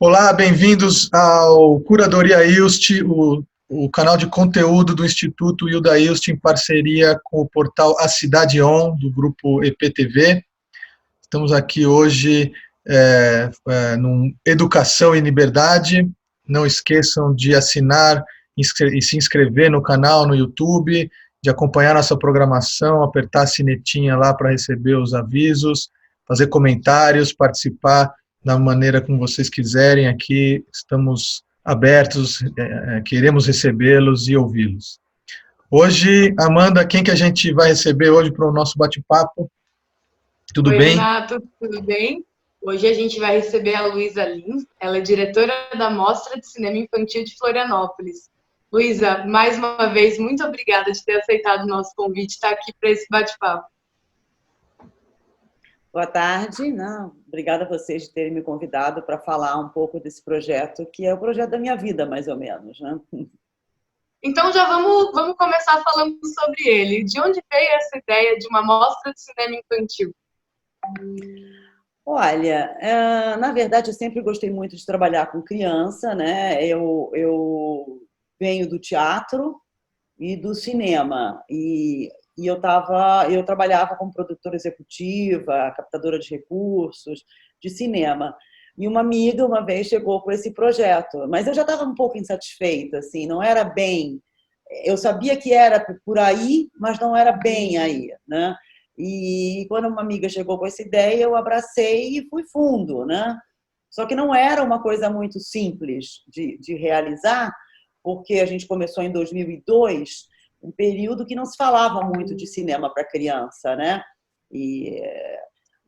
Olá, bem-vindos ao Curadoria ILST, o canal de conteúdo do Instituto Hilda ILST em parceria com o portal A Cidade On, do grupo EPTV. Estamos aqui hoje no Educação e Liberdade. Não esqueçam de assinar e se inscrever no canal no YouTube, de acompanhar nossa programação, apertar a sinetinha lá para receber os avisos, fazer comentários, participar da maneira como vocês quiserem. Aqui estamos abertos, queremos recebê-los e ouvi-los. Hoje, Amanda, quem que a gente vai receber hoje para o nosso bate-papo? Tudo Oi, bem? Renato, tudo bem? Hoje a gente vai receber a Luísa Lins, ela é diretora da Mostra de Cinema Infantil de Florianópolis. Luísa, mais uma vez, muito obrigada de ter aceitado o nosso convite e estar aqui para esse bate-papo. Boa tarde, obrigada a vocês de terem me convidado para falar um pouco desse projeto, que é o projeto da minha vida, mais ou menos, né? Então já vamos começar falando sobre ele. De onde veio essa ideia de uma mostra de cinema infantil? Olha, na verdade eu sempre gostei muito de trabalhar com criança, né? Eu venho do teatro e do cinema, e eu trabalhava como produtora executiva, captadora de recursos, de cinema. E uma amiga, uma vez, chegou com esse projeto, mas eu já estava um pouco insatisfeita, assim, não era bem... Eu sabia que era por aí, mas não era bem aí, né? E quando uma amiga chegou com essa ideia, eu abracei e fui fundo, né? Só que não era uma coisa muito simples de realizar, porque a gente começou em 2002, um período que não se falava muito de cinema para criança, né?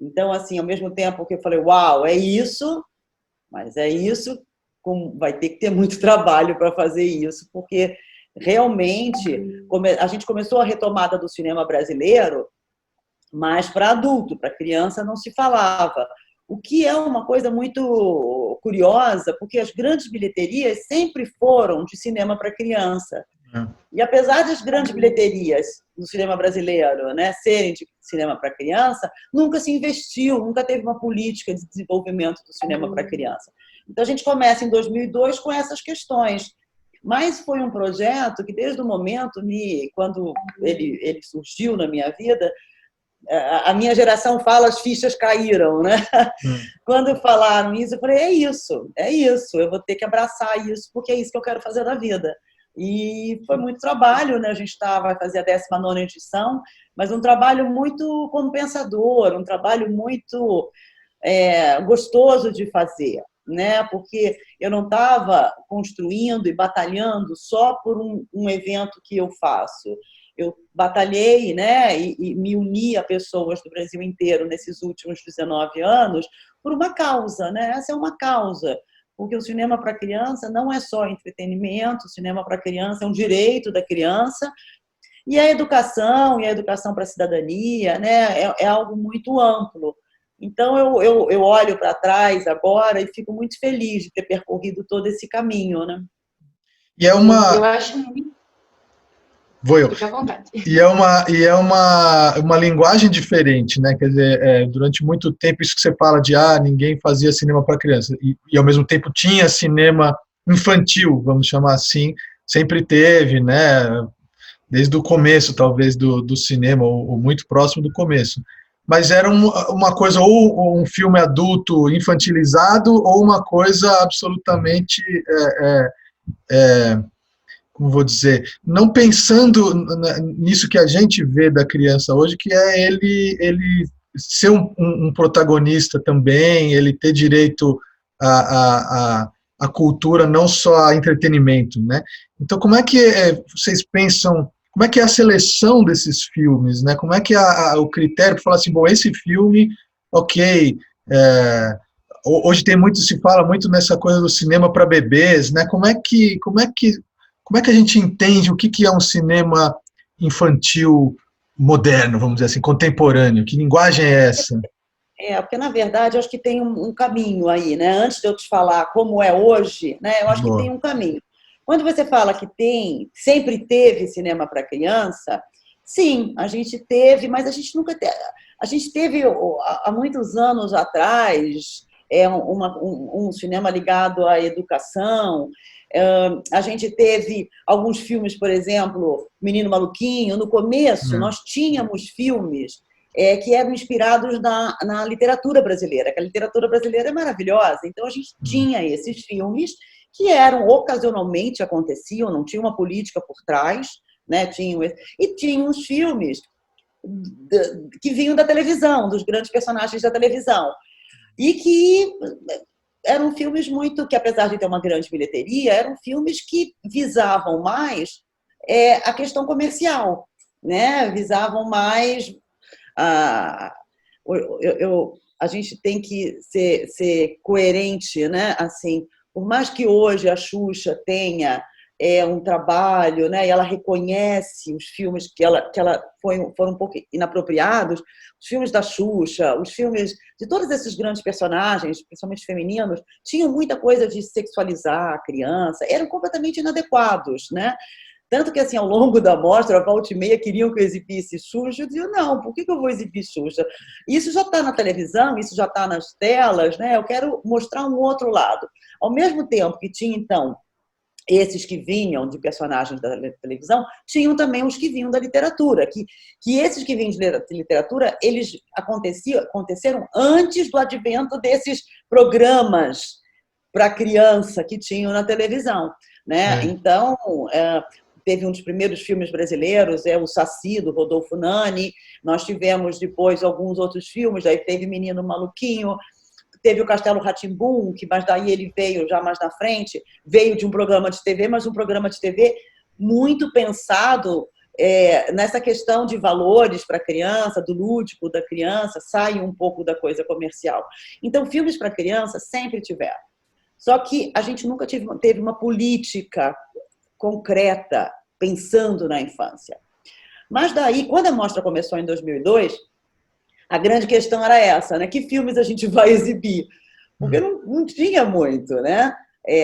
Então, assim, ao mesmo tempo que eu falei, uau, é isso, mas é isso, vai ter que ter muito trabalho para fazer isso, porque realmente a gente começou a retomada do cinema brasileiro, mas para adulto, para criança não se falava. O que é uma coisa muito curiosa, porque as grandes bilheterias sempre foram de cinema para criança. E apesar das grandes bilheterias do cinema brasileiro, né, serem de cinema para criança, nunca se investiu, nunca teve uma política de desenvolvimento do cinema para criança. Então a gente começa em 2002 com essas questões. Mas foi um projeto que, desde o momento, quando ele surgiu na minha vida, a minha geração fala, as fichas caíram, né? Quando falaram isso, eu falei, é isso, eu vou ter que abraçar isso, porque é isso que eu quero fazer na vida. E foi muito trabalho, né? A gente vai fazer a 19ª edição, mas um trabalho muito compensador, um trabalho muito gostoso de fazer, né? Porque eu não estava construindo e batalhando só por um evento que eu faço. Eu batalhei, né, e me uni a pessoas do Brasil inteiro nesses últimos 19 anos por uma causa, né? Essa é uma causa, porque o cinema para criança não é só entretenimento, o cinema para criança é um direito da criança, e a educação para a cidadania, né, é algo muito amplo. Então, eu olho para trás agora e fico muito feliz de ter percorrido todo esse caminho, né? E é uma... Eu acho muito... Vou eu. Fique à vontade. E é uma linguagem diferente, né? Quer dizer, durante muito tempo isso que você fala de ninguém fazia cinema para criança, e ao mesmo tempo tinha cinema infantil, vamos chamar assim, sempre teve, né? Desde o começo, talvez, do cinema, ou muito próximo do começo. Mas era uma coisa, ou um filme adulto infantilizado, ou uma coisa absolutamente... como vou dizer, não pensando nisso que a gente vê da criança hoje, que é ele ser um protagonista também, ele ter direito à cultura, não só a entretenimento, né? Então, como é que vocês pensam, como é que é a seleção desses filmes, né? Como é que é o critério para falar assim, bom, esse filme, ok, hoje se fala muito nessa coisa do cinema para bebês, né? Como é que a gente entende o que é um cinema infantil moderno, vamos dizer assim, contemporâneo? Que linguagem é essa? Porque, na verdade, eu acho que tem um caminho aí, né? Antes de eu te falar como é hoje, né? Eu acho que tem um caminho. Quando você fala que sempre teve cinema para criança, sim, a gente teve, mas a gente nunca teve. A gente teve, há muitos anos atrás, um cinema ligado à educação. A gente teve alguns filmes, por exemplo, Menino Maluquinho. No começo, nós tínhamos filmes que eram inspirados na literatura brasileira, que a literatura brasileira é maravilhosa. Então, a gente tinha esses filmes que eram, ocasionalmente aconteciam, não tinha uma política por trás, né? E tinha os filmes que vinham da televisão, dos grandes personagens da televisão, e que eram filmes que, apesar de ter uma grande bilheteria, eram filmes que visavam mais a questão comercial, né? Visavam mais a gente tem que ser coerente, né? Assim, por mais que hoje a Xuxa tenha um trabalho, né? E ela reconhece os filmes que ela foram um pouco inapropriados, os filmes da Xuxa, os filmes de todos esses grandes personagens, principalmente femininos, tinham muita coisa de sexualizar a criança, eram completamente inadequados, né? Tanto que, assim, ao longo da mostra, a volta e meia queriam que eu exibisse Xuxa. Eu dizia, não, por que eu vou exibir Xuxa? Isso já está na televisão, isso já está nas telas, né? Eu quero mostrar um outro lado. Ao mesmo tempo que tinha, então, esses que vinham de personagens da televisão, tinham também os que vinham da literatura, que esses que vinham de literatura, eles aconteceram antes do advento desses programas para criança que tinham na televisão, né? Então, teve um dos primeiros filmes brasileiros, o Saci, do Rodolfo Nani. Nós tivemos depois alguns outros filmes, aí teve Menino Maluquinho, teve o Castelo Rá-Tim-Bum, mas daí ele veio já mais na frente, veio de um programa de TV, mas um programa de TV muito pensado nessa questão de valores para a criança, do lúdico da criança, sai um pouco da coisa comercial. Então, filmes para criança sempre tiveram. Só que a gente nunca teve uma política concreta, pensando na infância. Mas daí, quando a mostra começou em 2002, a grande questão era essa, né? Que filmes a gente vai exibir? Porque não tinha muito, né?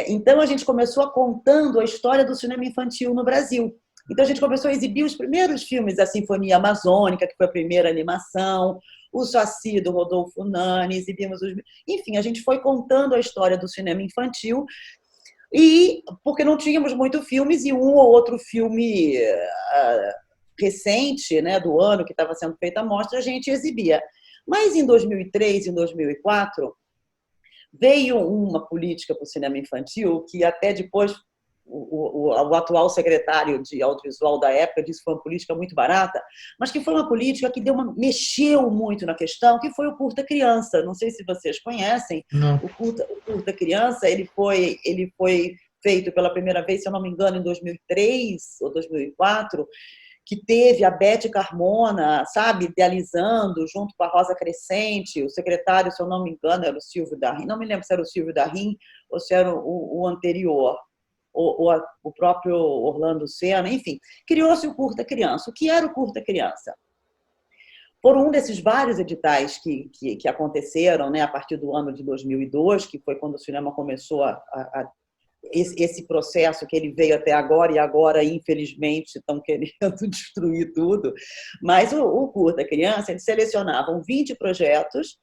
Então, a gente começou contando a história do cinema infantil no Brasil. Então, a gente começou a exibir os primeiros filmes, a Sinfonia Amazônica, que foi a primeira animação, o Saci, do Rodolfo Nani, exibimos Enfim, a gente foi contando a história do cinema infantil, e porque não tínhamos muitos filmes, e um ou outro filme recente, né, do ano que estava sendo feita a mostra, a gente exibia. Mas em 2003 e em 2004 veio uma política para o cinema infantil que até depois o atual secretário de audiovisual da época disse que foi uma política muito barata, mas que foi uma política que mexeu muito na questão, que foi o Curta Criança. Não sei se vocês conhecem. Não. O Curta Criança, ele foi feito pela primeira vez, se eu não me engano, em 2003 ou 2004, que teve a Beth Carmona, sabe, idealizando, junto com a Rosa Crescente. O secretário, se eu não me engano, era o Silvio Darrim. Não me lembro se era o Silvio Darrim ou se era o anterior, ou o próprio Orlando Senna. Enfim, criou-se o Curta Criança. O que era o Curta Criança? Por um desses vários editais que aconteceram, né, a partir do ano de 2002, que foi quando o cinema começou esse processo que ele veio até agora, e agora, infelizmente, estão querendo destruir tudo. Mas o Curta Criança, eles selecionavam 20 projetos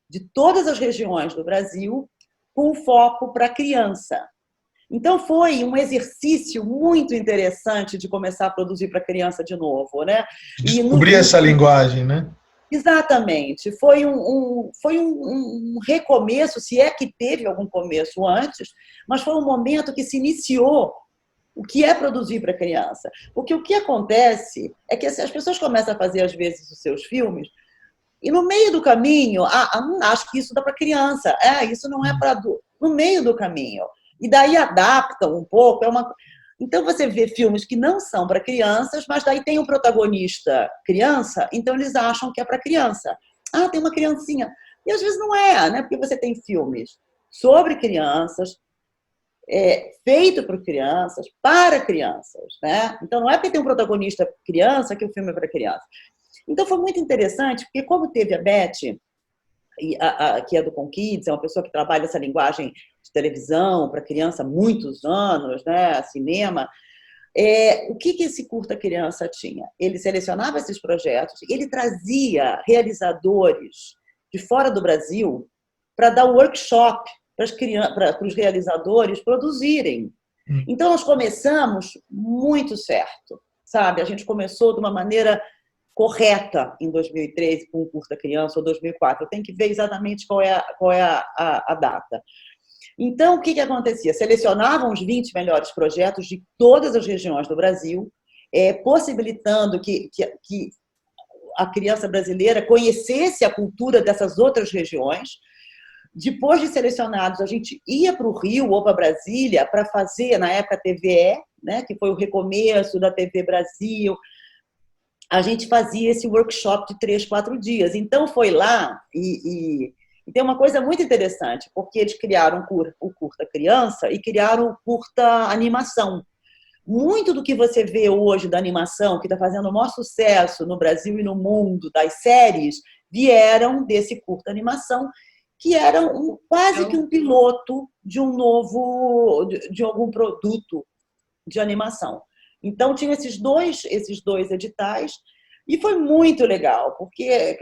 de todas as regiões do Brasil com foco para criança. Então, foi um exercício muito interessante de começar a produzir para criança de novo, né? Descobrir essa linguagem, né? Exatamente. Foi um recomeço, se é que teve algum começo antes, mas foi um momento que se iniciou o que é produzir para criança. Porque o que acontece é que as pessoas começam a fazer, às vezes, os seus filmes, e no meio do caminho, acho que isso dá para criança, isso não é para adulto. No meio do caminho. E daí adaptam um pouco. Então, você vê filmes que não são para crianças, mas daí tem um protagonista criança, então eles acham que é para criança. Tem uma criancinha. E às vezes não é, né? Porque você tem filmes sobre crianças, feito por crianças, para crianças, né? Então, não é porque tem um protagonista criança que o filme é para criança. Então, foi muito interessante, porque como teve a Beth, que é do Conkids, é uma pessoa que trabalha essa linguagem de televisão para criança há muitos anos, né, cinema. O que esse Curta Criança tinha? Ele selecionava esses projetos, ele trazia realizadores de fora do Brasil para dar workshop para os realizadores produzirem. Então, nós começamos muito certo, sabe? A gente começou de uma maneira correta em 2013 com o Curta Criança, ou 2004. Eu tenho que ver exatamente qual é a data. Então, o que acontecia? Selecionavam os 20 melhores projetos de todas as regiões do Brasil, possibilitando que a criança brasileira conhecesse a cultura dessas outras regiões. Depois de selecionados, a gente ia para o Rio ou para Brasília para fazer, na época, a TVE, né, que foi o recomeço da TV Brasil. A gente fazia esse workshop de 3, 4 dias. Então, foi lá e tem uma coisa muito interessante, porque eles criaram o Curta Criança e criaram o Curta Animação. Muito do que você vê hoje da animação, que está fazendo o maior sucesso no Brasil e no mundo, das séries, vieram desse Curta Animação, que era quase que um piloto de de algum produto de animação. Então, tinha esses dois editais, e foi muito legal, porque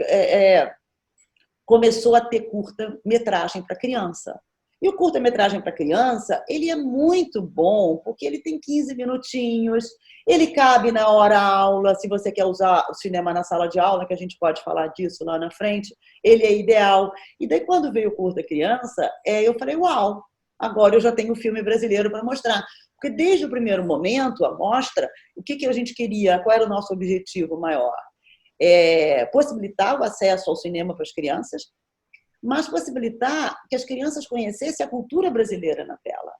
começou a ter curta-metragem para criança. E o curta-metragem para criança, ele é muito bom, porque ele tem 15 minutinhos, ele cabe na hora-aula, se você quer usar o cinema na sala de aula, que a gente pode falar disso lá na frente, ele é ideal. E daí, quando veio o curta-criança, eu falei, uau, agora eu já tenho um filme brasileiro para mostrar. Porque desde o primeiro momento, a mostra, o que a gente queria, qual era o nosso objetivo maior? Possibilitar o acesso ao cinema para as crianças, mas possibilitar que as crianças conhecessem a cultura brasileira na tela.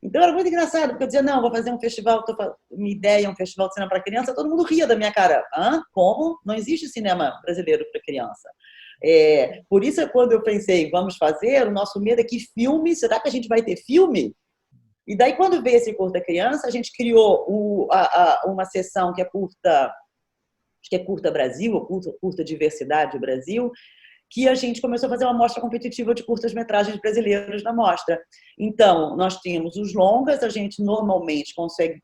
Então, era muito engraçado, porque eu dizia, não, vou fazer um festival, minha ideia é um festival de cinema para criança, todo mundo ria da minha cara. Hã? Como? Não existe cinema brasileiro para criança. Por isso, quando eu pensei, vamos fazer, o nosso medo é que filme, será que a gente vai ter filme? E daí, quando veio esse Curta Criança, a gente criou uma sessão que é Curta, acho que é Curta Brasil, ou Curta Diversidade Brasil, que a gente começou a fazer uma mostra competitiva de curtas-metragens brasileiros na mostra. Então, nós tínhamos os longas, a gente normalmente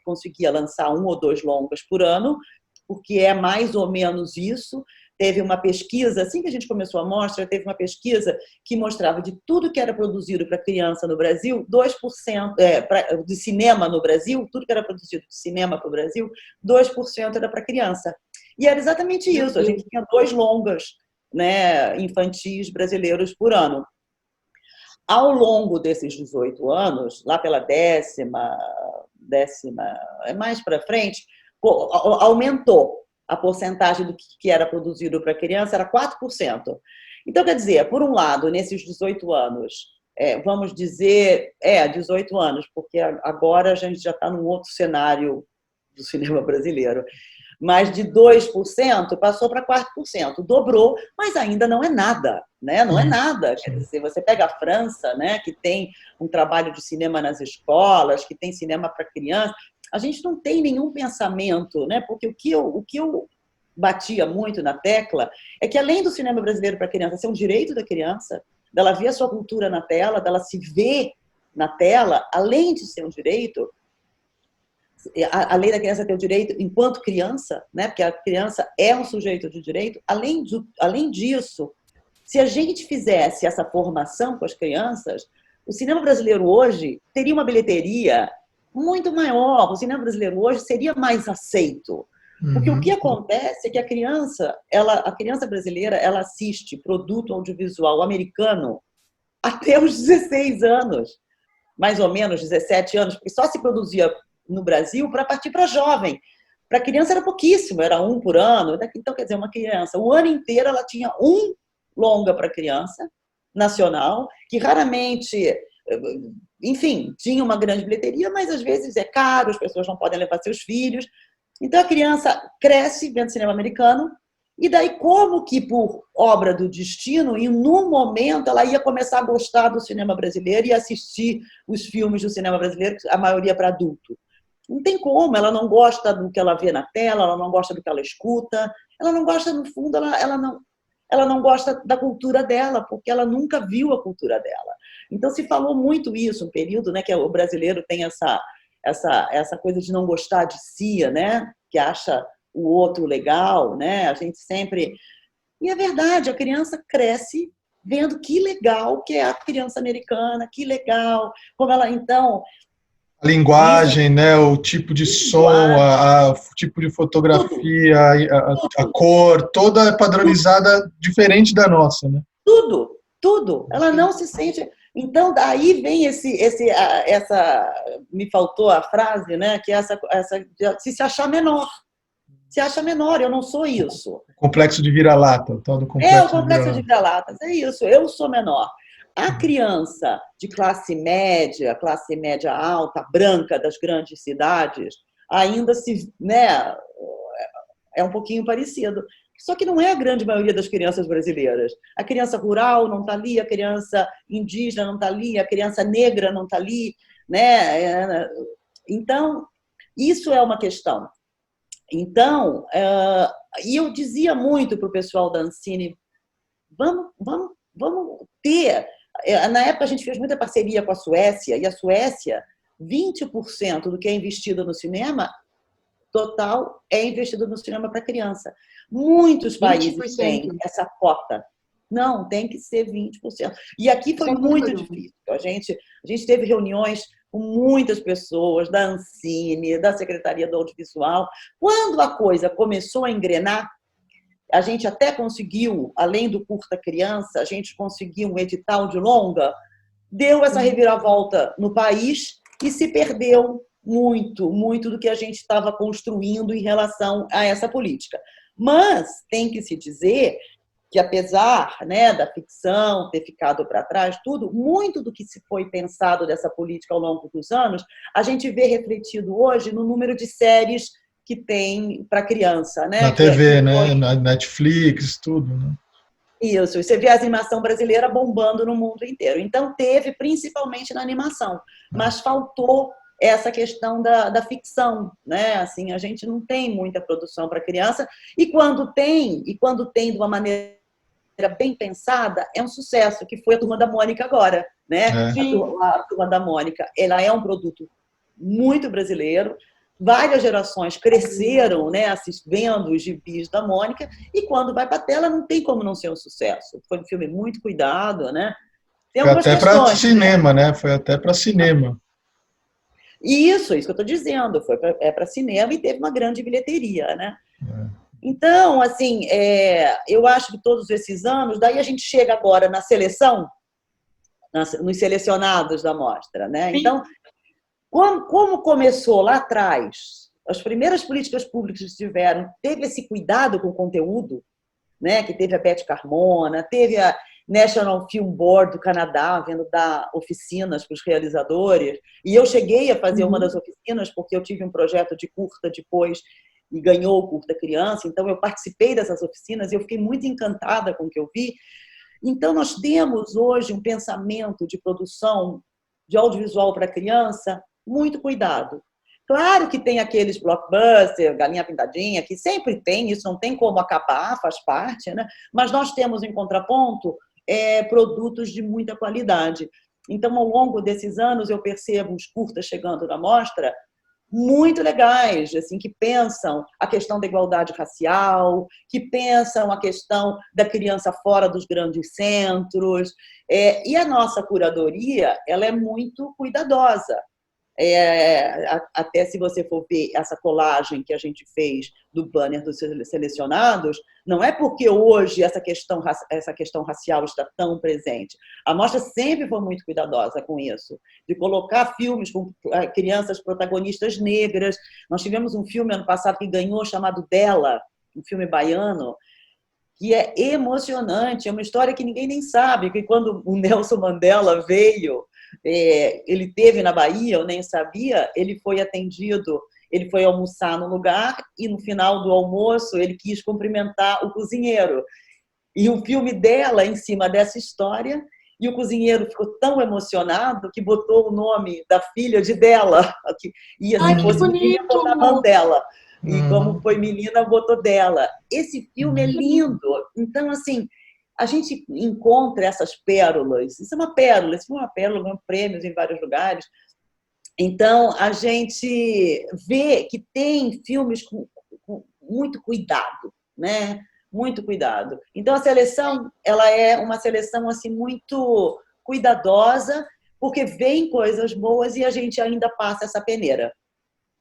conseguia lançar 1 ou 2 longas por ano, porque é mais ou menos isso. Teve uma pesquisa, assim que a gente começou a mostra, teve uma pesquisa que mostrava de tudo que era produzido para criança no Brasil, 2% de cinema no Brasil, tudo que era produzido de cinema para o Brasil, 2% era para criança. E era exatamente isso, a gente tinha 2 longas, né, infantis brasileiros por ano. Ao longo desses 18 anos, lá pela décima, mais para frente, aumentou a porcentagem do que era produzido para criança, era 4%. Então, quer dizer, por um lado, nesses 18 anos, vamos dizer, 18 anos, porque agora a gente já está num outro cenário do cinema brasileiro, mas de 2% passou para 4%, dobrou, mas ainda não é nada, né? Não é nada. Quer dizer, você pega a França, né, que tem um trabalho de cinema nas escolas, que tem cinema para criança, a gente não tem nenhum pensamento, né? Porque o que eu batia muito na tecla é que, além do cinema brasileiro para criança ser um direito da criança, dela ver a sua cultura na tela, dela se ver na tela, além de ser um direito, além da criança ter o direito enquanto criança, né? Porque a criança é um sujeito de direito, além disso, se a gente fizesse essa formação com as crianças, o cinema brasileiro hoje teria uma bilheteria muito maior, o cinema brasileiro hoje seria mais aceito. Porque o que acontece é que a criança brasileira, ela assiste produto audiovisual americano até os 16 anos, mais ou menos 17 anos, porque só se produzia no Brasil para partir para jovem. Para criança era pouquíssimo, era 1 por ano. Então, quer dizer, uma criança, o ano inteiro ela tinha um longa para criança, nacional, que raramente, enfim, tinha uma grande bilheteria, mas às vezes é caro, as pessoas não podem levar seus filhos. Então, a criança cresce vendo cinema americano, e daí, como que por obra do destino, e num momento ela ia começar a gostar do cinema brasileiro e assistir os filmes do cinema brasileiro, a maioria para adulto. Não tem como, ela não gosta do que ela vê na tela, ela não gosta do que ela escuta, ela não gosta, no fundo, ela não gosta da cultura dela, porque ela nunca viu a cultura dela. Então, se falou muito isso, um período, né, que o brasileiro tem essa coisa de não gostar de si, né, que acha o outro legal, né, a gente sempre... E é verdade, a criança cresce vendo que legal que é a criança americana, que legal, como ela, então... A linguagem, né, o tipo de som, o tipo de fotografia, a cor, toda padronizada, diferente da nossa, né? Tudo. Ela não se sente... Então, daí vem essa... Me faltou a frase, né? Que é essa se achar menor. Se acha menor, eu não sou isso. O complexo de vira-lata, o tal do O complexo complexo de de vira-latas, é isso, eu sou menor. A criança de classe média alta, branca das grandes cidades, ainda né, é um pouquinho parecido. Só que não é a grande maioria das crianças brasileiras. A criança rural não está ali, a criança indígena não está ali, a criança negra não está ali, né? Então, isso é uma questão. Então, e eu dizia muito para o pessoal da Ancine, vamos ter... Na época, a gente fez muita parceria com a Suécia, e a Suécia, 20% do que é investido no cinema total é investido no cinema para criança. Muitos países 20%. têm essa cota. Não, tem que ser 20%. E aqui foi muito difícil. A gente teve reuniões com muitas pessoas da Ancine, da Secretaria do Audiovisual. Quando a coisa começou a engrenar, a gente até conseguiu, além do curta criança, a gente conseguiu um edital de longa, deu essa reviravolta no país e se perdeu muito do que a gente estava construindo em relação a essa política. Mas tem que se dizer que, apesar, né, da ficção ter ficado para trás, muito do que se foi pensado dessa política ao longo dos anos, a gente vê refletido hoje no número de séries que tem para criança, né? Na TV, né? Na Netflix, tudo, né? Isso, você vê a animação brasileira bombando no mundo inteiro. Então, teve principalmente na animação, mas faltou essa questão da ficção, né? Assim, a gente não tem muita produção para criança, e quando tem de uma maneira bem pensada, é um sucesso, que foi a Turma da Mônica agora, né? A Turma da Mônica, ela é um produto muito brasileiro. Várias gerações cresceram, né, vendo os gibis da Mônica, e quando vai para a tela não tem como não ser um sucesso. Foi um filme muito cuidado, né? Tem Foi até para cinema, né? Foi até para cinema. Isso que eu estou dizendo. Foi para cinema e teve uma grande bilheteria, né? Então, assim, eu acho que todos esses anos, daí a gente chega agora na seleção, nos selecionados da mostra, né? Então, como começou lá atrás, as primeiras políticas públicas que tiveram, teve esse cuidado com o conteúdo, né? Que teve a Beth Carmona, teve a National Film Board do Canadá, vendo dar oficinas para os realizadores, e eu cheguei a fazer uma das oficinas, porque eu tive um projeto de curta depois, e ganhou o curta criança, então eu participei dessas oficinas, e eu fiquei muito encantada com o que eu vi. Então, nós temos hoje um pensamento de produção de audiovisual para criança muito cuidado. Claro que tem aqueles blockbusters, Galinha Pintadinha, que sempre tem, isso não tem como acabar, faz parte, né? Mas nós temos, em contraponto, produtos de muita qualidade. Então, ao longo desses anos, eu percebo os curtas chegando na mostra muito legais, assim, que pensam a questão da igualdade racial, que pensam a questão da criança fora dos grandes centros. E a nossa curadoria, ela é muito cuidadosa. Até se você for ver essa colagem que a gente fez do banner dos selecionados, não é porque hoje essa questão racial está tão presente. A mostra sempre foi muito cuidadosa com isso, de colocar filmes com crianças protagonistas negras. Nós tivemos um filme ano passado que ganhou, chamado Dela, um filme baiano, que é emocionante, é uma história que ninguém nem sabe, que quando o Nelson Mandela veio, ele teve na Bahia, eu nem sabia, ele foi atendido, ele foi almoçar no lugar e no final do almoço ele quis cumprimentar o cozinheiro. E o filme Dela em cima dessa história, e o cozinheiro ficou tão emocionado que botou o nome da filha de Dela, e se fosse menina, botar Mandela. E como foi menina, botou Dela. Esse filme é lindo. Então, assim, a gente encontra essas pérolas. Isso é uma pérola, isso foi uma pérola, ganhou prêmios em vários lugares. Então, a gente vê que tem filmes com muito cuidado, né? muito cuidado. Então, a seleção, ela é uma seleção assim, muito cuidadosa, porque vem coisas boas e a gente ainda passa essa peneira.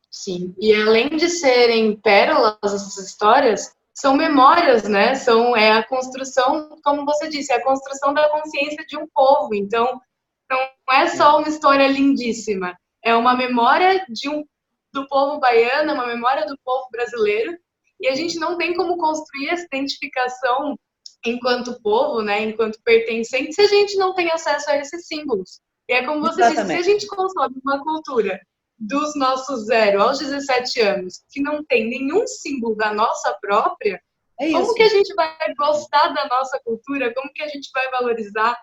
Sim, e além de serem pérolas, essas histórias, são memórias, né? É a construção, como você disse, é a construção da consciência de um povo. Então, não é só uma história lindíssima, é uma memória do povo baiano, uma memória do povo brasileiro, e a gente não tem como construir essa identificação enquanto povo, né? Enquanto pertencente, se a gente não tem acesso a esses símbolos. E é como você disse, se a gente consome uma cultura dos nossos 0 aos 17 anos, que não tem nenhum símbolo da nossa própria, como que a gente vai gostar da nossa cultura? Como que a gente vai valorizar?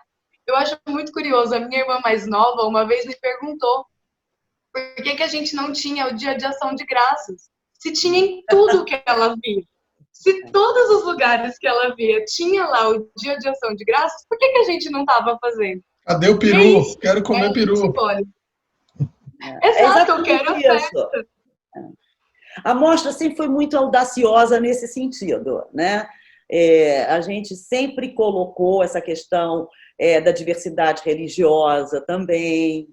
Eu acho muito curioso. A minha irmã mais nova uma vez me perguntou por que a gente não tinha o Dia de Ação de Graças, se tinha em tudo que ela via. Se todos os lugares que ela via tinha lá o Dia de Ação de Graças, por que a gente não estava fazendo? Cadê o peru? Isso, quero comer peru. Exato, eu quero a festa. A mostra sempre foi muito audaciosa nesse sentido, né? A gente sempre colocou essa questão da diversidade religiosa também.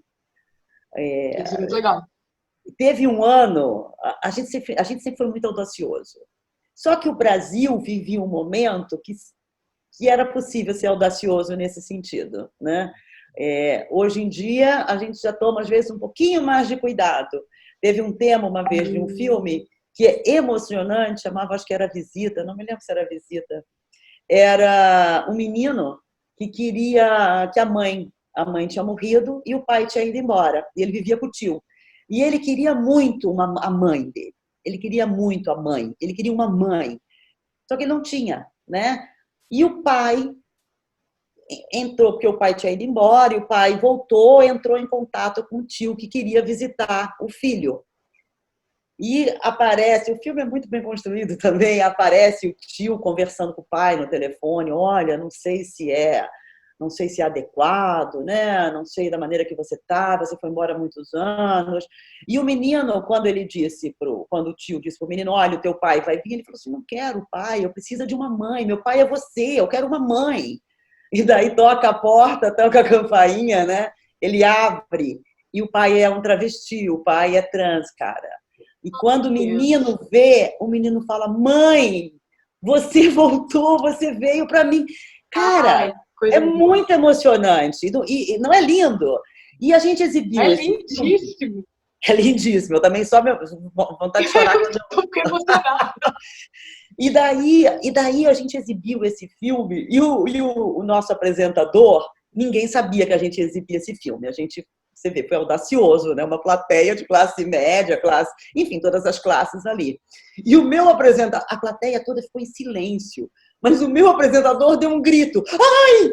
Isso é muito legal. Teve um ano, a gente sempre foi muito audacioso. Só que o Brasil vivia um momento que era possível ser audacioso nesse sentido, né? Hoje em dia, a gente já toma, às vezes, um pouquinho mais de cuidado. Teve um tema, uma vez, de um filme que é emocionante, chamava, acho que era Visita, não me lembro se era Visita. Era um menino que queria que a mãe tinha morrido e o pai tinha ido embora. E ele vivia com o tio. E ele queria muito a mãe dele. Ele queria muito a mãe. Ele queria uma mãe. Só que ele não tinha, né? E o pai entrou, porque o pai tinha ido embora, e o pai voltou, entrou em contato com o tio que queria visitar o filho. E aparece, o filme é muito bem construído também, aparece o tio conversando com o pai no telefone, olha, não sei se é adequado, né? Não sei da maneira que você foi embora há muitos anos. E o menino, quando o tio disse para o menino, olha, o teu pai vai vir, ele falou assim, não quero pai, eu preciso de uma mãe, meu pai é você, eu quero uma mãe. E daí toca a porta, toca a campainha, né? Ele abre, e o pai é um travesti, o pai é trans, cara. E quando o menino vê, o menino fala, mãe, você voltou, você veio para mim. Cara, é muito emocionante. E não é lindo? E a gente exibiu. É lindíssimo. É lindíssimo. Eu também só vontade de chorar. Estou emocionada. E daí a gente exibiu esse filme e o nosso apresentador, ninguém sabia que a gente exibia esse filme. Você vê, foi audacioso, né? Uma plateia de classe média, enfim, todas as classes ali. E o meu apresentador, a plateia toda ficou em silêncio, mas o meu apresentador deu um grito. Ai!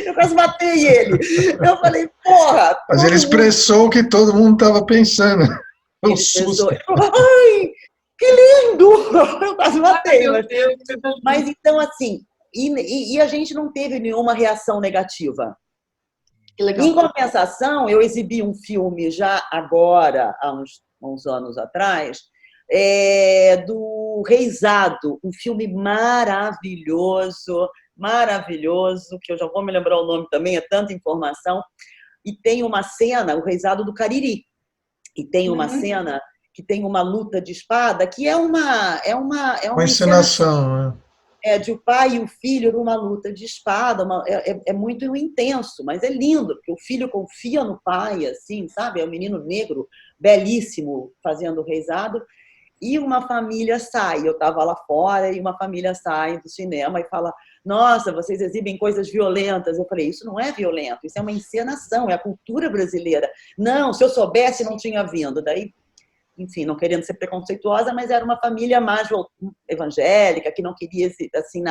Eu quase matei ele. Eu falei, porra! Mas ele expressou o que todo mundo estava pensando. Ele expressou. Ai! Que lindo! Eu quase matei. Mas então, assim, e a gente não teve nenhuma reação negativa. Em compensação, eu exibi um filme já agora, há uns anos atrás, do Reisado, um filme maravilhoso, que eu já vou me lembrar o nome também, é tanta informação, e tem uma cena, o Reisado do Cariri, e tem uma cena que tem uma luta de espada, que é uma encenação, de o pai e o filho numa luta de espada, é muito intenso, mas é lindo, porque o filho confia no pai, assim, sabe? É um menino negro, belíssimo, fazendo o reisado, e uma família sai, eu estava lá fora, e uma família sai do cinema e fala, nossa, vocês exibem coisas violentas. Eu falei, isso não é violento, isso é uma encenação, é a cultura brasileira. Não, se eu soubesse, não tinha vindo. Daí, enfim, não querendo ser preconceituosa, mas era uma família mais evangélica, que não queria, assim,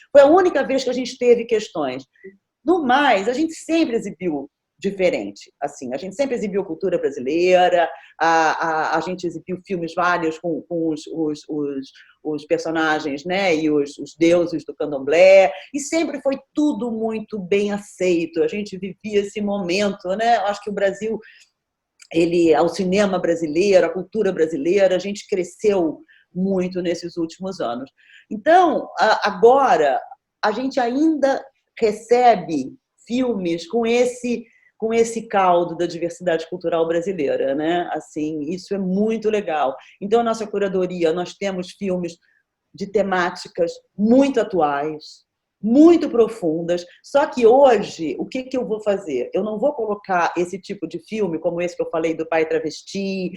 foi a única vez que a gente teve questões. No mais, a gente sempre exibiu diferente, assim, a gente sempre exibiu cultura brasileira, a gente exibiu filmes vários com os personagens, né, e os deuses do candomblé, e sempre foi tudo muito bem aceito, a gente vivia esse momento, né, eu acho que o Brasil, ao cinema brasileiro, a cultura brasileira, a gente cresceu muito nesses últimos anos. Então, agora, a gente ainda recebe filmes com esse caldo da diversidade cultural brasileira, né? Assim, isso é muito legal. Então, a nossa curadoria, nós temos filmes de temáticas muito atuais, muito profundas, só que hoje, o que eu vou fazer? Eu não vou colocar esse tipo de filme, como esse que eu falei do pai travesti,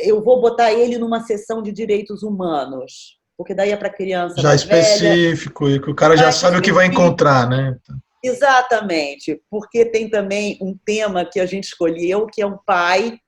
eu vou botar ele numa sessão de direitos humanos, porque daí é para criança Já mais velha. específico, e que o cara já Mais sabe o que vai específico. encontrar, né? Exatamente, porque tem também um tema que a gente escolheu, que é um pai,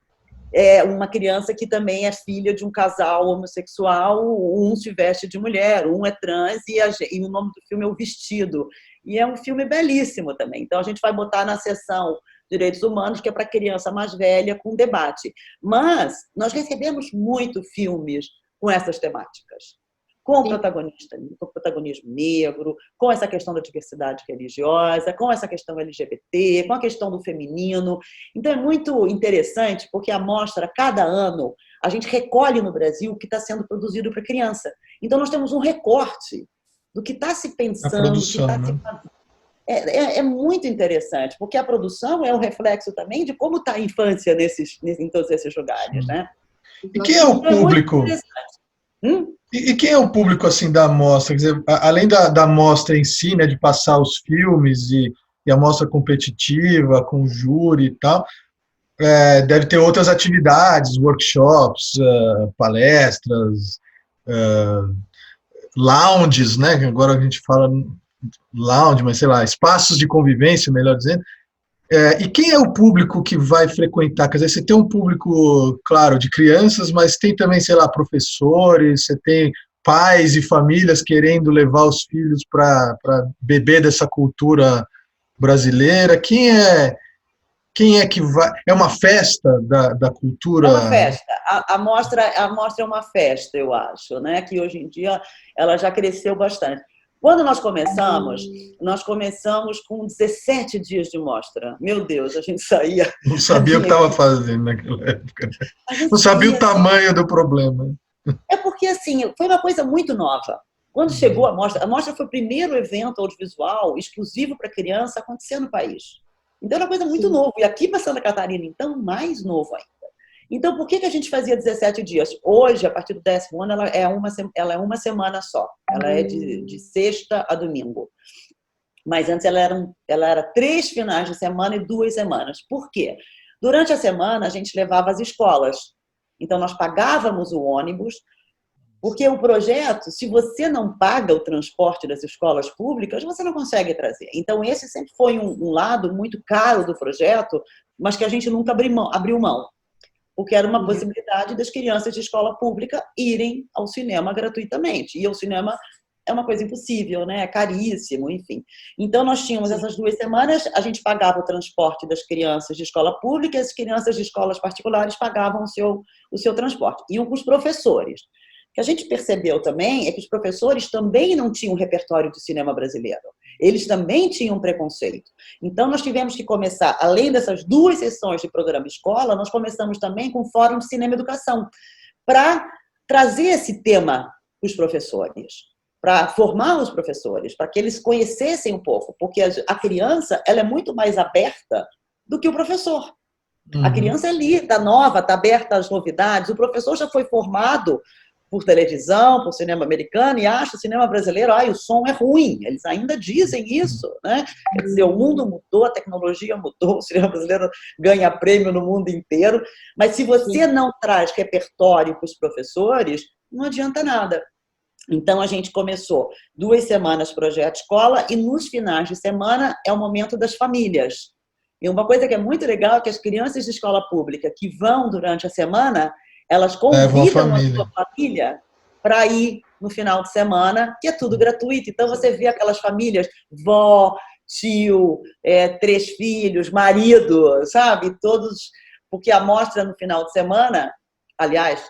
uma criança que também é filha de um casal homossexual, um se veste de mulher, um é trans, e o nome do filme é O Vestido. E é um filme belíssimo também. Então, a gente vai botar na seção Direitos Humanos, que é para criança mais velha, com debate. Mas nós recebemos muito filmes com essas temáticas. Com protagonismo negro, com essa questão da diversidade religiosa, com essa questão LGBT, com a questão do feminino. Então, é muito interessante, porque a mostra, cada ano, a gente recolhe no Brasil o que está sendo produzido para criança. Então, nós temos um recorte do que está se pensando, A produção, do que está se fazendo. É muito interessante, porque a produção é um reflexo também de como está a infância em todos esses lugares, né? E quem é o público? E quem é o público assim da mostra? Quer dizer, além da mostra em si, né, de passar os filmes e a mostra competitiva com o júri e tal, deve ter outras atividades, workshops, palestras, lounges, né? Agora a gente fala lounge, mas sei lá, espaços de convivência, melhor dizendo. E quem é o público que vai frequentar? Quer dizer, você tem um público, claro, de crianças, mas tem também, sei lá, professores, você tem pais e famílias querendo levar os filhos para beber dessa cultura brasileira. Quem é que vai? É uma festa da cultura? É uma festa. A mostra é uma festa, eu acho, né? Que hoje em dia ela já cresceu bastante. Quando nós começamos com 17 dias de mostra. Meu Deus, a gente saía... Não sabia o que estava fazendo naquela época. Não sabia o tamanho do problema. É porque, assim, foi uma coisa muito nova. Quando chegou a mostra foi o primeiro evento audiovisual exclusivo para criança acontecer no país. Então, era uma coisa muito nova. E aqui para Santa Catarina, então, mais novo ainda. Então, por que a gente fazia 17 dios? Hoje, a partir do 10º ano, ela é uma semana só. Ela é de sexta a domingo. Mas antes ela era 3 finais de semana e 2 semanas. Por quê? Durante a semana, a gente levava as escolas. Então, nós pagávamos o ônibus, porque o projeto, se você não paga o transporte das escolas públicas, você não consegue trazer. Então, esse sempre foi um lado muito caro do projeto, mas que a gente nunca abriu mão. Porque era uma possibilidade das crianças de escola pública irem ao cinema gratuitamente. E o cinema é uma coisa impossível, né? É caríssimo, enfim. Então, nós tínhamos essas 2 semanas, a gente pagava o transporte das crianças de escola pública, e as crianças de escolas particulares pagavam o seu transporte. Iam com os professores. O que a gente percebeu também é que os professores também não tinham repertório de cinema brasileiro. Eles também tinham preconceito. Então, nós tivemos que começar, além dessas 2 sessões de programa escola, nós começamos também com o Fórum de Cinema e Educação, para trazer esse tema para os professores, para formar os professores, para que eles conhecessem um pouco, porque a criança ela é muito mais aberta do que o professor. A criança é ali, está nova, está aberta às novidades, o professor já foi formado por televisão, por cinema americano, e acha o cinema brasileiro, o som é ruim. Eles ainda dizem isso, né? Quer dizer, o mundo mudou, a tecnologia mudou, o cinema brasileiro ganha prêmio no mundo inteiro, mas se você não traz repertório para os professores, não adianta nada. Então, a gente começou 2 semanas projeto escola, e nos finais de semana é o momento das famílias. E uma coisa que é muito legal é que as crianças de escola pública que vão durante a semana, elas convidam a sua família para ir no final de semana, que é tudo gratuito. Então, você vê aquelas famílias, vó, tio, 3 filhos, marido, sabe? Todos, porque a mostra no final de semana, aliás,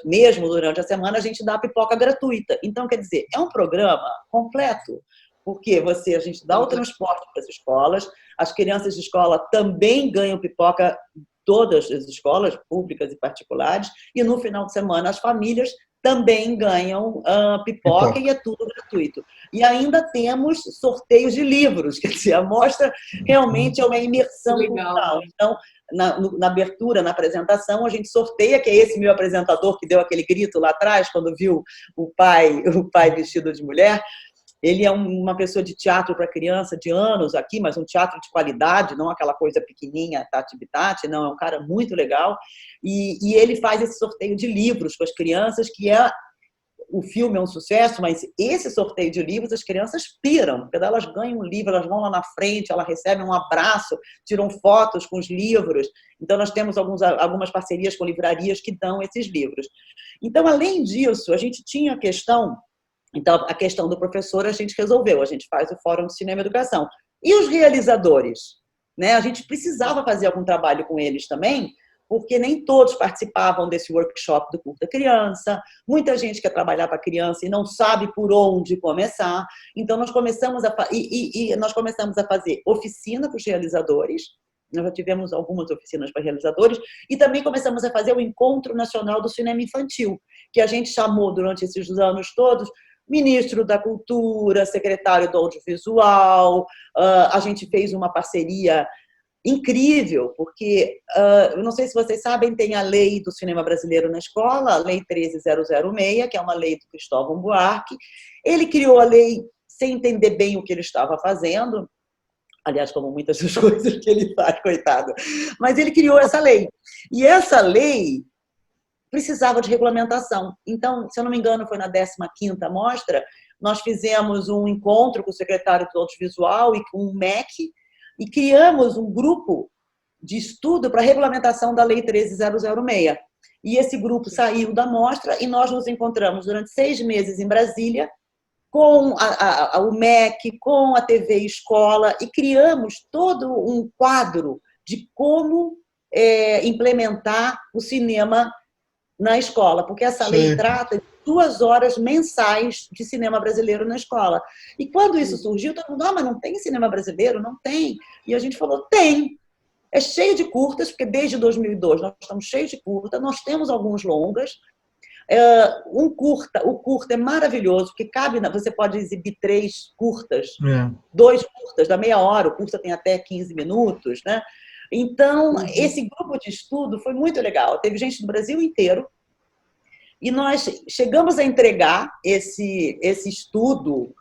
mesmo durante a semana, a gente dá pipoca gratuita. Então, quer dizer, é um programa completo, porque a gente dá o transporte para as escolas, as crianças de escola também ganham pipoca, todas as escolas públicas e particulares, e no final de semana as famílias também ganham pipoca e é tudo gratuito. E ainda temos sorteios de livros, quer dizer, a mostra realmente é uma imersão cultural. Então, na abertura, na apresentação, a gente sorteia, que é esse meu apresentador que deu aquele grito lá atrás, quando viu o pai vestido de mulher. Ele é uma pessoa de teatro para criança de anos aqui, mas um teatro de qualidade, não aquela coisa pequenininha, tati-bitati, não, é um cara muito legal. E ele faz esse sorteio de livros com as crianças, que o filme é um sucesso, mas esse sorteio de livros as crianças piram, porque elas ganham um livro, elas vão lá na frente, elas recebem um abraço, tiram fotos com os livros. Então, nós temos algumas parcerias com livrarias que dão esses livros. Então, além disso, a gente tinha a questão... Então, a questão do professor a gente resolveu, a gente faz o Fórum de Cinema e Educação. E os realizadores? Né? A gente precisava fazer algum trabalho com eles também, porque nem todos participavam desse workshop do Curta Criança, muita gente quer trabalhar para criança e não sabe por onde começar. Então, nós começamos a fazer oficina para os realizadores, nós já tivemos algumas oficinas para realizadores, e também começamos a fazer o Encontro Nacional do Cinema Infantil, que a gente chamou durante esses anos todos ministro da Cultura, secretário do Audiovisual. A gente fez uma parceria incrível, porque, eu não sei se vocês sabem, tem a Lei do Cinema Brasileiro na Escola, a Lei 13006, que é uma lei do Cristóvão Buarque. Ele criou a lei sem entender bem o que ele estava fazendo, aliás, como muitas das coisas que ele faz, coitado. Mas ele criou essa lei. E essa lei precisava de regulamentação. Então, se eu não me engano, foi na 15ª mostra, nós fizemos um encontro com o secretário do Audiovisual e com o MEC e criamos um grupo de estudo para a regulamentação da Lei 13006. E esse grupo saiu da mostra e nós nos encontramos durante 6 meses em Brasília com o MEC, com a TV Escola e criamos todo um quadro de como implementar o cinema na escola, porque essa lei trata de 2 horas mensais de cinema brasileiro na escola. E quando isso surgiu, todo mundo, mas não tem cinema brasileiro? Não tem. E a gente falou, tem. É cheio de curtas, porque desde 2002 nós estamos cheios de curtas, nós temos alguns longas. O curta é maravilhoso, porque você pode exibir 3 curtas, 2 curtas da meia hora, o curta tem até 15 minutos, né? Então, esse grupo de estudo foi muito legal. Teve gente do Brasil inteiro e nós chegamos a entregar esse estudo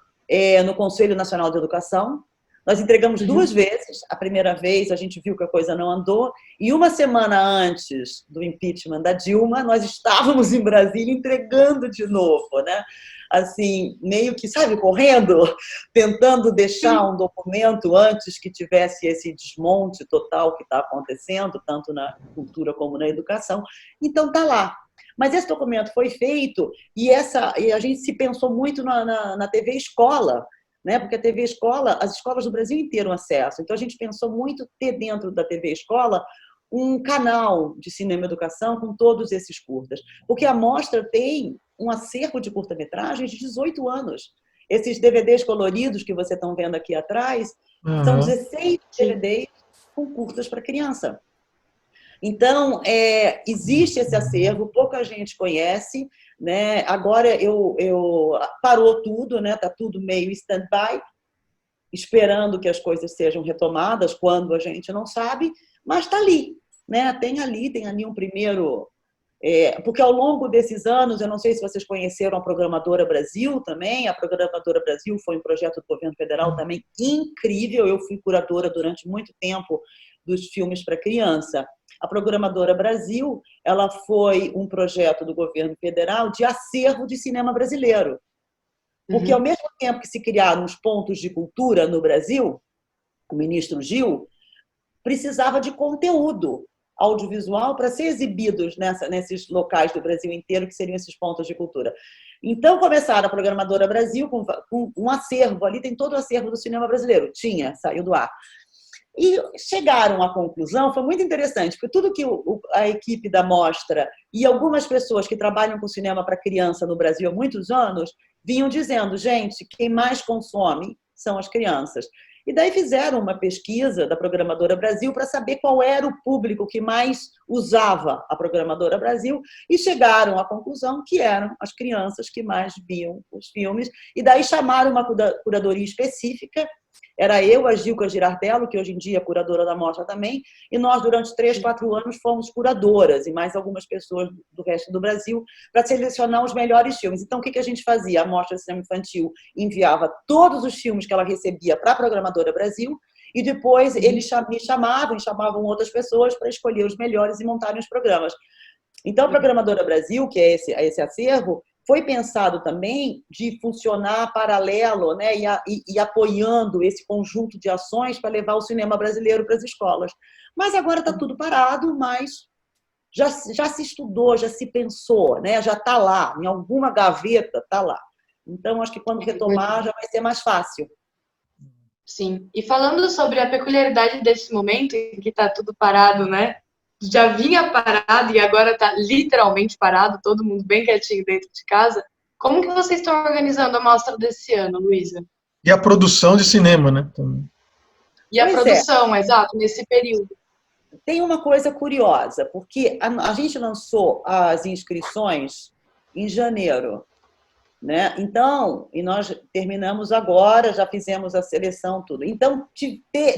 no Conselho Nacional de Educação. Nós entregamos 2 vezes. A primeira vez a gente viu que a coisa não andou e uma semana antes do impeachment da Dilma, nós estávamos em Brasília entregando de novo, né? Assim, meio que, sabe, correndo, tentando deixar um documento antes que tivesse esse desmonte total que está acontecendo, tanto na cultura como na educação. Então, está lá. Mas esse documento foi feito e a gente se pensou muito na TV Escola, né? Porque a TV Escola, as escolas do Brasil inteiro acesso. Então, a gente pensou muito ter dentro da TV Escola um canal de cinema e educação com todos esses curtas. Porque a mostra tem um acervo de curta-metragem de 18 anos. Esses DVDs coloridos que vocês estão vendo aqui atrás são 16 DVDs com curtas para criança. Então, existe esse acervo, pouca gente conhece, né? Agora parou tudo, né? Está tudo meio stand-by, esperando que as coisas sejam retomadas, quando a gente não sabe, mas está ali, né? Tem ali um primeiro... porque ao longo desses anos, eu não sei se vocês conheceram a Programadora Brasil também, a Programadora Brasil foi um projeto do governo federal também incrível, eu fui curadora durante muito tempo dos filmes para criança. A Programadora Brasil, ela foi um projeto do governo federal de acervo de cinema brasileiro. Porque ao mesmo tempo que se criaram os pontos de cultura no Brasil, o ministro Gil precisava de conteúdo audiovisual para ser exibidos nesses locais do Brasil inteiro, que seriam esses pontos de cultura. Então, começaram a Programadora Brasil com um acervo, ali tem todo o acervo do cinema brasileiro. Saiu do ar. E chegaram à conclusão, foi muito interessante, porque tudo que a equipe da mostra e algumas pessoas que trabalham com cinema para criança no Brasil há muitos anos vinham dizendo, gente, quem mais consome são as crianças. E daí fizeram uma pesquisa da Programadora Brasil para saber qual era o público que mais usava a Programadora Brasil e chegaram à conclusão que eram as crianças que mais viam os filmes. E daí chamaram uma curadoria específica. Era eu, a Gilca Girardello, que hoje em dia é curadora da mostra também, e nós, durante 3, 4 anos, fomos curadoras, e mais algumas pessoas do resto do Brasil, para selecionar os melhores filmes. Então, o que a gente fazia? A Mostra de Cinema Infantil enviava todos os filmes que ela recebia para a Programadora Brasil, e depois eles me chamavam, e chamavam outras pessoas para escolher os melhores e montarem os programas. Então, a Programadora Brasil, que é esse acervo, foi pensado também de funcionar paralelo, né, e apoiando esse conjunto de ações para levar o cinema brasileiro para as escolas. Mas agora está tudo parado, mas já se estudou, já se pensou, né, já está lá, em alguma gaveta está lá. Então, acho que quando retomar já vai ser mais fácil. Sim. E falando sobre a peculiaridade desse momento em que está tudo parado, né? Já vinha parado e agora está literalmente parado, todo mundo bem quietinho dentro de casa. Como que vocês estão organizando a mostra desse ano, Luísa? E a produção de cinema, né? E a produção, exato, nesse período. Tem uma coisa curiosa, porque a gente lançou as inscrições em janeiro, né? Então, e nós terminamos agora, já fizemos a seleção, tudo. Então,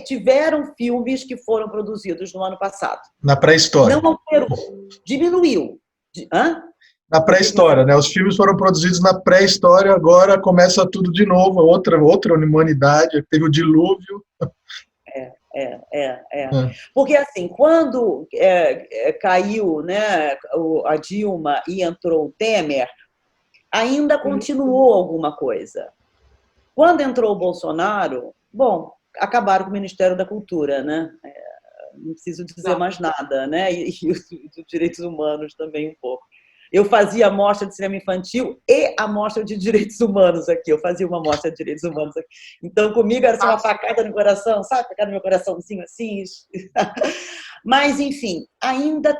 tiveram filmes que foram produzidos no ano passado. Na pré-história. Não alterou, diminuiu. Hã? Na pré-história, né? Os filmes foram produzidos na pré-história, agora começa tudo de novo, outra humanidade, teve o dilúvio. Porque, assim, quando caiu, né, a Dilma e entrou o Temer, ainda continuou alguma coisa. Quando entrou o Bolsonaro, bom, acabaram com o Ministério da Cultura, né? Não preciso dizer mais nada, né? E os direitos humanos também um pouco. Eu fazia a mostra de cinema infantil e a mostra de direitos humanos aqui. Eu fazia uma mostra de direitos humanos aqui. Então, comigo era assim, uma facada no coração, sabe? Facada no meu coraçãozinho assim. Mas, enfim, ainda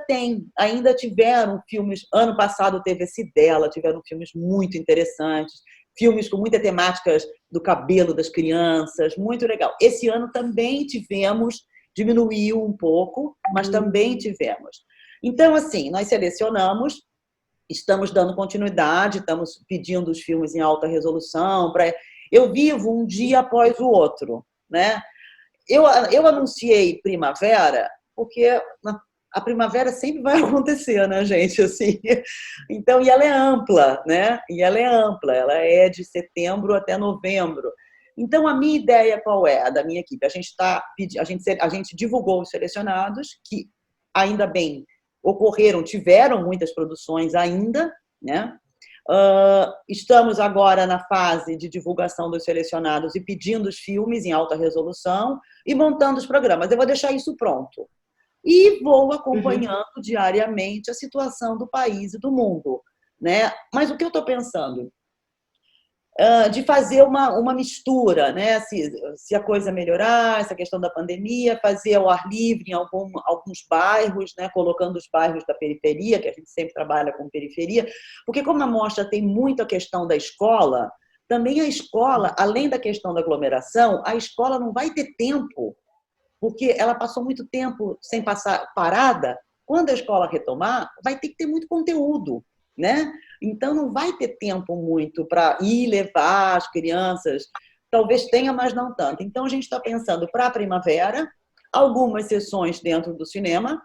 tiveram filmes. Ano passado teve esse dela, tiveram filmes muito interessantes, filmes com muitas temáticas do cabelo das crianças, muito legal. Esse ano também tivemos, diminuiu um pouco, mas também tivemos. Então, assim, nós selecionamos. Estamos dando continuidade, estamos pedindo os filmes em alta resolução. Eu vivo um dia após o outro, né? Eu anunciei primavera, porque a primavera sempre vai acontecer, né, gente? Assim, então, e ela é ampla, né? Ela é de setembro até novembro. Então, a minha ideia qual é? A da minha equipe. A gente divulgou os selecionados, que ainda bem tiveram muitas produções ainda, né? Estamos agora na fase de divulgação dos selecionados e pedindo os filmes em alta resolução e montando os programas. Eu vou deixar isso pronto. E vou acompanhando diariamente a situação do país e do mundo, né? Mas o que eu estou pensando? De fazer uma mistura, né? Se a coisa melhorar, essa questão da pandemia, fazer ao ar livre em alguns bairros, né? Colocando os bairros da periferia, que a gente sempre trabalha com periferia, porque como a mostra tem muito a questão da escola, também a escola, além da questão da aglomeração, a escola não vai ter tempo, porque ela passou muito tempo sem passar parada. Quando a escola retomar, vai ter que ter muito conteúdo, né? Então, não vai ter tempo muito para ir levar as crianças. Talvez tenha, mas não tanto. Então, a gente está pensando para a primavera, algumas sessões dentro do cinema,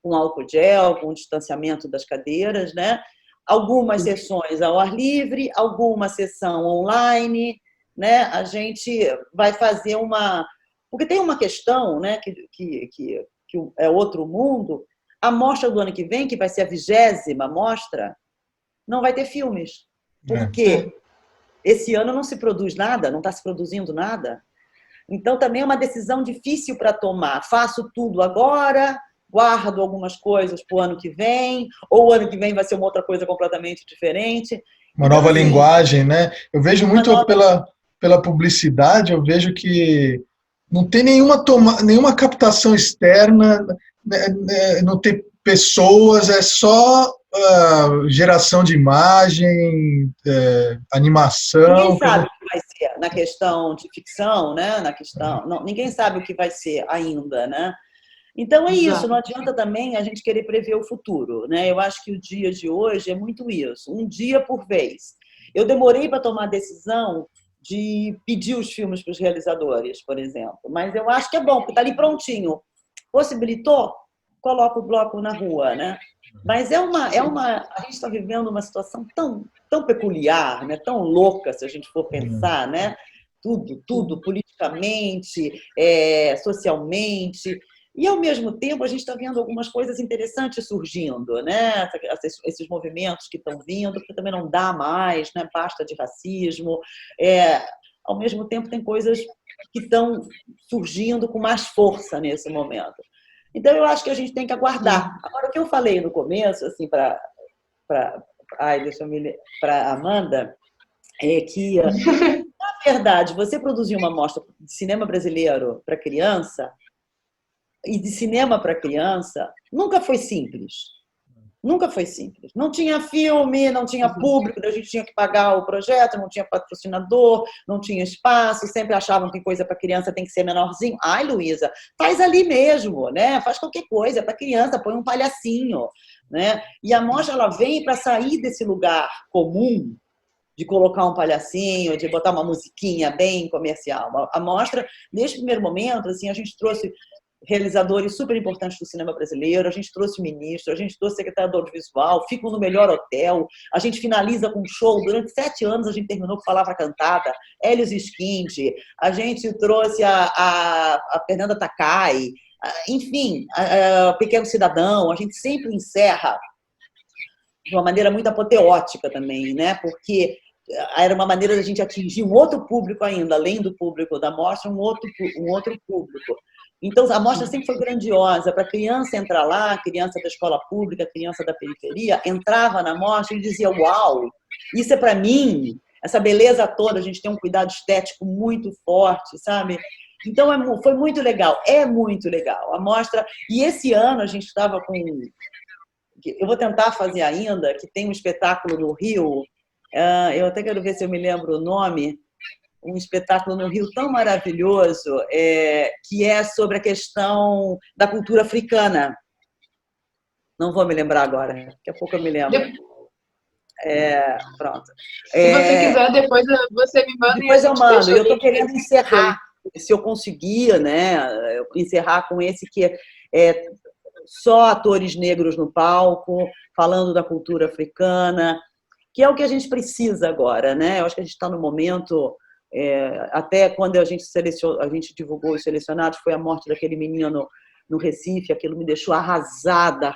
com álcool gel, com distanciamento das cadeiras, né? Algumas sessões ao ar livre, alguma sessão online, né? A gente vai fazer uma... Porque tem uma questão, né, que é outro mundo. A mostra do ano que vem, que vai ser a 20ª mostra, não vai ter filmes. Porque esse ano não se produz nada, não está se produzindo nada. Então, também é uma decisão difícil para tomar. Faço tudo agora, guardo algumas coisas para o ano que vem, ou o ano que vem vai ser uma outra coisa completamente diferente. Uma nova linguagem, né? Eu vejo muito pela publicidade, eu vejo que não tem nenhuma captação externa, não tem pessoas, é só geração de imagem, animação. Ninguém sabe o que vai ser. na questão de ficção, né? Na questão, não, ninguém sabe o que vai ser ainda, né? Então é isso, não adianta também a gente querer prever o futuro, né? Eu acho que o dia de hoje é muito isso, um dia por vez. Eu demorei para tomar a decisão de pedir os filmes para os realizadores, por exemplo, mas eu acho que é bom, porque está ali prontinho. Possibilitou? Coloca o bloco na rua, né? Mas a gente está vivendo uma situação tão peculiar, né? Tão louca, se a gente for pensar, né? Tudo politicamente, socialmente. E, ao mesmo tempo, a gente está vendo algumas coisas interessantes surgindo, né? Esses movimentos que estão vindo, porque também não dá mais, né? Basta de racismo. Ao mesmo tempo, tem coisas que estão surgindo com mais força nesse momento. Então, eu acho que a gente tem que aguardar. Agora, o que eu falei no começo, assim, para Amanda, é que, na verdade, você produzir uma mostra de cinema brasileiro para criança e de cinema para criança nunca foi simples. Nunca foi simples. Não tinha filme, não tinha público, a gente tinha que pagar o projeto, não tinha patrocinador, não tinha espaço, sempre achavam que coisa para criança tem que ser menorzinho. Ai, Luísa, faz ali mesmo, né? Faz qualquer coisa para criança, põe um palhacinho, né? E a mostra ela vem para sair desse lugar comum de colocar um palhacinho, de botar uma musiquinha bem comercial. A mostra, nesse primeiro momento, assim, a gente trouxe realizadores super importantes do cinema brasileiro, a gente trouxe o ministro, a gente trouxe o secretário do audiovisual, ficam no melhor hotel, a gente finaliza com um show, durante 7 anos a gente terminou com palavra cantada, Hélios Skindi, a gente trouxe a Fernanda Takai, enfim, o Pequeno Cidadão, a gente sempre encerra de uma maneira muito apoteótica também, né? Porque era uma maneira da gente atingir um outro público ainda, além do público da mostra, um outro público. Então, a mostra sempre foi grandiosa. Para a criança entrar lá, criança da escola pública, criança da periferia, entrava na mostra e dizia, uau, isso é para mim, essa beleza toda, a gente tem um cuidado estético muito forte, sabe? Então, foi muito legal, é muito legal. A mostra, e esse ano a gente estava com... Eu vou tentar fazer ainda, que tem um espetáculo no Rio, eu até quero ver se eu me lembro o nome, um espetáculo no Rio tão maravilhoso, que é sobre a questão da cultura africana. Não vou me lembrar agora, daqui a pouco eu me lembro. Pronto. Se você quiser, depois você me manda. Depois eu mando. Eu estou querendo encerrar, se eu conseguir, né, encerrar com esse que é só atores negros no palco, falando da cultura africana, que é o que a gente precisa agora, né? Eu acho que a gente está no momento... até quando a gente divulgou os selecionados, foi a morte daquele menino no Recife, aquilo me deixou arrasada,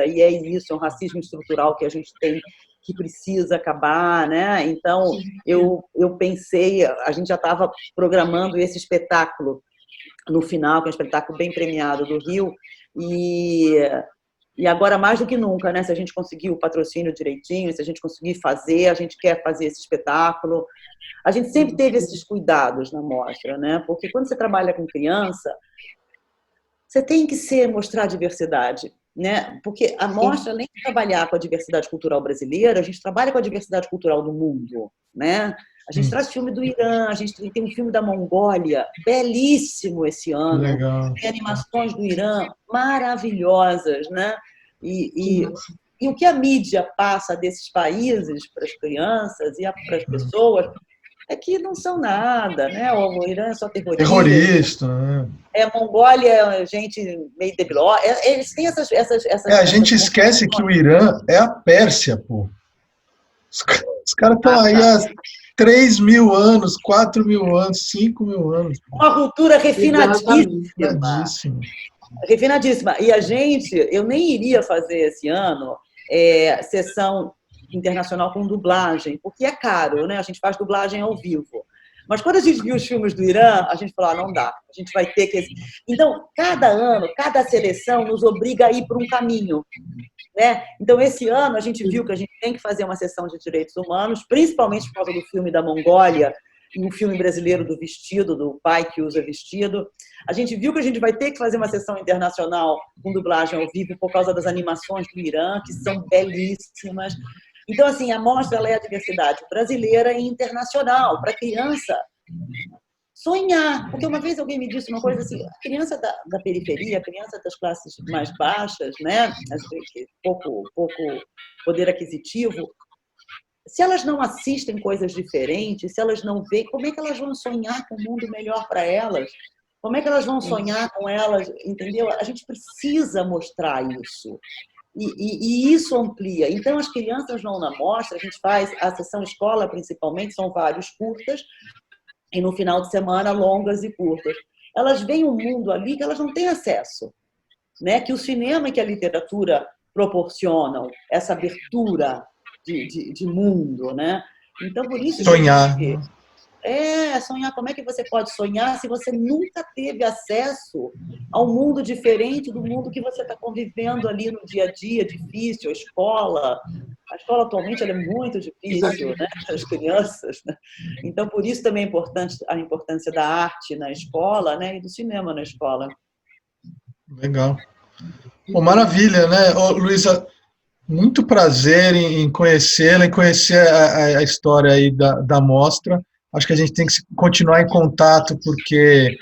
e é isso, é um racismo estrutural que a gente tem, que precisa acabar, né? Então, eu pensei, a gente já estava programando esse espetáculo no final, que é um espetáculo bem premiado do Rio, e agora, mais do que nunca, né? Se a gente conseguir o patrocínio direitinho, se a gente conseguir fazer, a gente quer fazer esse espetáculo. A gente sempre teve esses cuidados na mostra, né? Porque quando você trabalha com criança, você tem que mostrar diversidade, né? Porque a mostra, além de trabalhar com a diversidade cultural brasileira, a gente trabalha com a diversidade cultural do mundo, né? A gente traz filme do Irã, a gente tem um filme da Mongólia, belíssimo esse ano. Legal. Tem animações do Irã maravilhosas, né? E o que a mídia passa desses países para as crianças e para as pessoas é que não são nada, né? O Irã é só terrorista. Terrorista, né? A Mongólia é gente meio debiló. Eles têm essas a gente esquece que o Irã é a Pérsia, pô. Os caras estão aí há 3.000 anos, 4.000 anos, 5.000 anos. Uma cultura refinadíssima. Refinadíssima. E a gente, eu nem iria fazer esse ano sessão internacional com dublagem, porque é caro, né? A gente faz dublagem ao vivo. Mas quando a gente viu os filmes do Irã, a gente falou, não dá, a gente vai ter que... Então, cada ano, cada seleção nos obriga a ir por um caminho, né? Então, esse ano, a gente viu que a gente tem que fazer uma sessão de direitos humanos, principalmente por causa do filme da Mongólia e um filme brasileiro do vestido, do pai que usa vestido. A gente viu que a gente vai ter que fazer uma sessão internacional com dublagem ao vivo por causa das animações do Irã, que são belíssimas. Então, assim, a mostra ela é a diversidade brasileira e internacional. Para a criança, Sonhar, porque uma vez alguém me disse uma coisa assim, a criança da periferia, a criança das classes mais baixas, né, pouco poder aquisitivo, se elas não assistem coisas diferentes, se elas não veem, como é que elas vão sonhar com um mundo melhor para elas? Como é que elas vão sonhar com elas, entendeu? A gente precisa mostrar isso. E isso amplia. Então, as crianças vão na mostra, a gente faz a sessão escola, principalmente, são vários curtas, e no final de semana, longas e curtas. Elas veem um mundo ali que elas não têm acesso, né? Que o cinema e que a literatura proporcionam, essa abertura de mundo, né? Então, por isso... Sonhar. Sonhar. Como é que você pode sonhar se você nunca teve acesso ao mundo diferente do mundo que você está convivendo ali no dia a dia, difícil, a escola. A escola atualmente ela é muito difícil, né, para as crianças. Né? Então, por isso também é importante a importância da arte na escola, né, e do cinema na escola. Legal. Pô, maravilha, né? Ô, Luísa, muito prazer em conhecê-la, em conhecer a história aí da mostra. Acho que a gente tem que continuar em contato, porque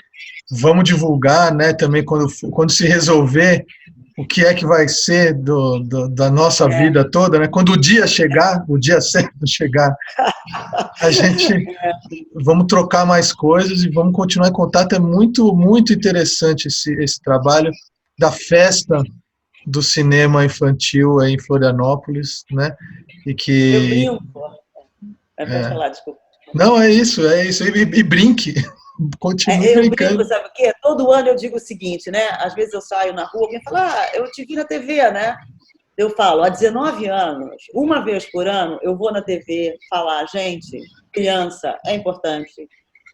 vamos divulgar, né, também quando se resolver o que é que vai ser da nossa vida toda, né? Quando o dia chegar, o dia certo chegar, a gente vamos trocar mais coisas e vamos continuar em contato. É muito, muito interessante esse trabalho da festa do cinema infantil aí em Florianópolis, né? E que... Eu brinco. Pode falar, desculpa. Não, é isso. E brinque. Continue Eu brincando. brinco, sabe o quê? Todo ano eu digo o seguinte, né? Às vezes eu saio na rua, alguém fala, eu te vi na TV, né? Eu falo, há 19 anos, uma vez por ano, eu vou na TV falar, gente, criança é importante,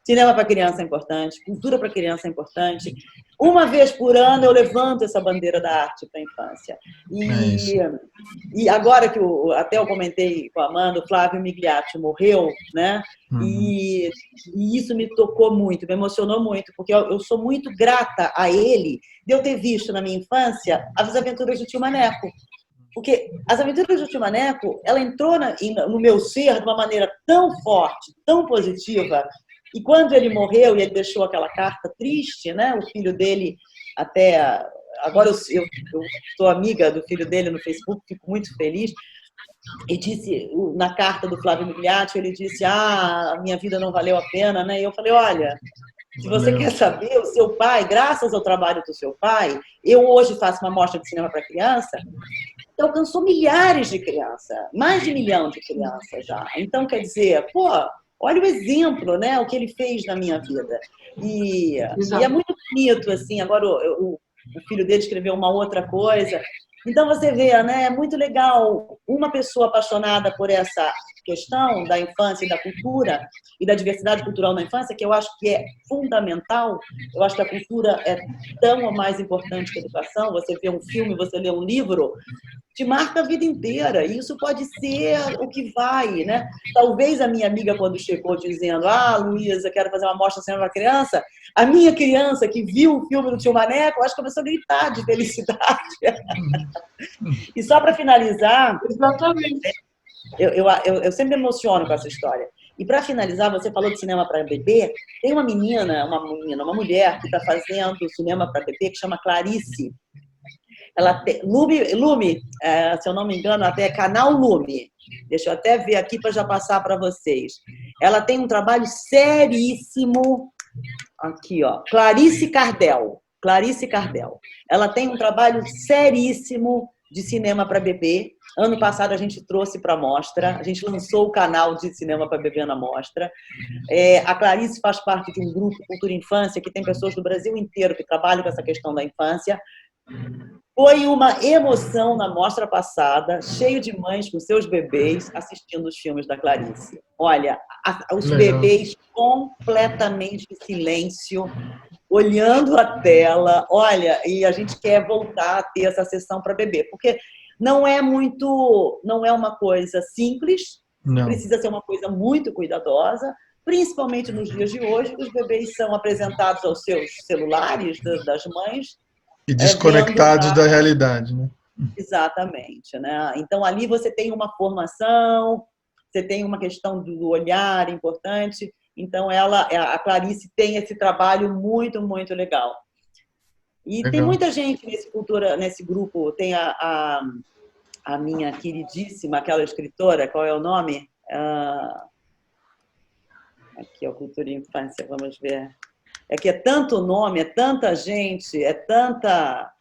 cinema para criança é importante, cultura para criança é importante. Uma vez por ano eu levanto essa bandeira da arte para a infância. E agora que até eu comentei com a Amanda, o Flávio Migliacci morreu, né? E isso me tocou muito, me emocionou muito, porque eu sou muito grata a ele de eu ter visto na minha infância As Aventuras do Tio Maneco. Porque As Aventuras do Tio Maneco, ela entrou no meu ser de uma maneira tão forte, tão positiva. E quando ele morreu e ele deixou aquela carta triste, né? O filho dele até... Agora eu sou amiga do filho dele no Facebook, fico muito feliz. E disse, na carta do Flávio Migliacci, ele disse, a minha vida não valeu a pena, né? E eu falei, olha, se você quer saber, o seu pai, graças ao trabalho do seu pai, eu hoje faço uma mostra de cinema para criança, que alcançou milhares de crianças, mais de 1 milhão de crianças já. Então, quer dizer, olha o exemplo, né? O que ele fez na minha vida. E é muito bonito, assim, agora o filho dele escreveu uma outra coisa. Então, você vê, né? É muito legal uma pessoa apaixonada por essa questão da infância e da cultura e da diversidade cultural na infância, que eu acho que é fundamental. Eu acho que a cultura é tão ou mais importante que a educação. Você vê um filme, você lê um livro, te marca a vida inteira. E isso pode ser o que vai, né? Talvez a minha amiga, quando chegou dizendo, Luísa, quero fazer uma mostra de cinema para criança, a minha criança que viu o filme do Tio Maneco, acho que começou a gritar de felicidade. E só para finalizar, exatamente. Eu sempre me emociono com essa história. E para finalizar, você falou de cinema para bebê, tem uma mulher que está fazendo cinema para bebê que chama Clarice. Ela tem, Lume, se eu não me engano, até é canal Lume. Deixa eu até ver aqui para já passar para vocês. Ela tem um trabalho seríssimo. Aqui, ó, Clarice Cardel. Ela tem um trabalho seríssimo de cinema para bebê. Ano passado a gente trouxe para a mostra, a gente lançou o canal de cinema para bebê na mostra. A Clarice faz parte de um grupo Cultura Infância, que tem pessoas do Brasil inteiro que trabalham com essa questão da infância. Foi uma emoção na mostra passada, cheio de mães com seus bebês assistindo os filmes da Clarice. Olha, os bebês completamente em silêncio, olhando a tela. Olha, e a gente quer voltar a ter essa sessão para bebê, porque não é uma coisa simples, precisa ser uma coisa muito cuidadosa, principalmente nos dias de hoje, que os bebês são apresentados aos seus celulares das mães, e desconectados da realidade, né? Exatamente, né? Então, ali você tem uma formação, você tem uma questão do olhar importante, Então, a Clarice tem esse trabalho muito, muito legal. E Legal. tem muita gente nesse grupo. Tem a minha queridíssima, aquela escritora, qual é o nome? Aqui é o Cultura e Infância, vamos ver. É que é tanto nome, é tanta gente, tanta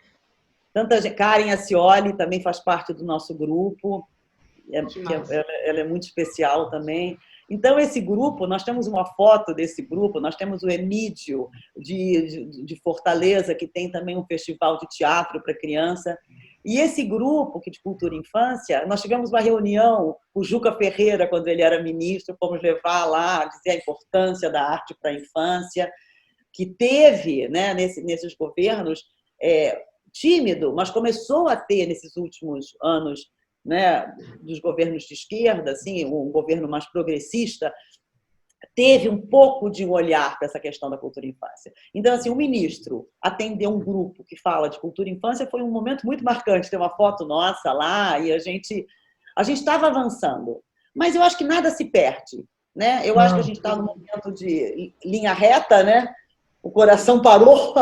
gente. Karen Ascioli também faz parte do nosso grupo. Ela é muito especial também. Então, esse grupo, nós temos uma foto desse grupo, nós temos o Emídio, de Fortaleza, que tem também um festival de teatro para criança. E esse grupo, que de Cultura e Infância, nós tivemos uma reunião com o Juca Ferreira, quando ele era ministro, fomos levar lá, dizer a importância da arte para a infância, que teve, né, nesses governos, tímido, mas começou a ter nesses últimos anos, né, dos governos de esquerda, assim, um governo mais progressista, teve um pouco de um olhar para essa questão da cultura e infância. Então, assim, o ministro atender um grupo que fala de cultura e infância foi um momento muito marcante. Tem uma foto nossa lá e a gente estava avançando. Mas eu acho que nada se perde, né? Eu acho que a gente está num momento de linha reta, né? O coração parou,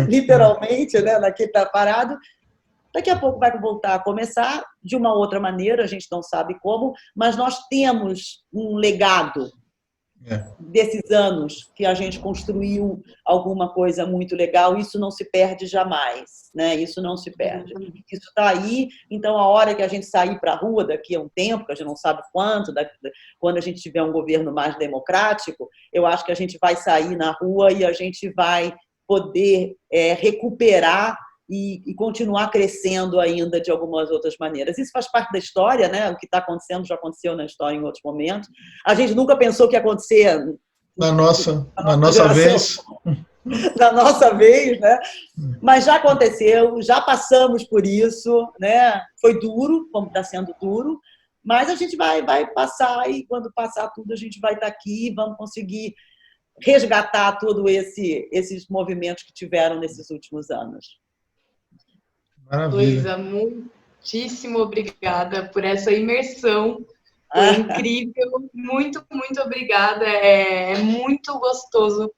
literalmente, né? Daqui está parado. Daqui a pouco vai voltar a começar de uma outra maneira, a gente não sabe como, mas nós temos um legado desses anos que a gente construiu alguma coisa muito legal. Isso não se perde jamais, né? Isso não se perde. Isso está aí, então a hora que a gente sair para a rua daqui a um tempo, que a gente não sabe quanto, quando a gente tiver um governo mais democrático, eu acho que a gente vai sair na rua e a gente vai poder recuperar e continuar crescendo ainda de algumas outras maneiras. Isso faz parte da história, né? O que está acontecendo já aconteceu na história em outros momentos. A gente nunca pensou que ia acontecer na nossa vez. Na nossa vez, né? Mas já aconteceu, já passamos por isso, né? Foi duro, como está sendo duro, mas a gente vai passar e quando passar tudo a gente vai estar aqui e vamos conseguir resgatar todos esses movimentos que tiveram nesses últimos anos. Maravilha. Luísa, muitíssimo obrigada por essa imersão. Foi incrível. Muito, muito obrigada. É muito gostoso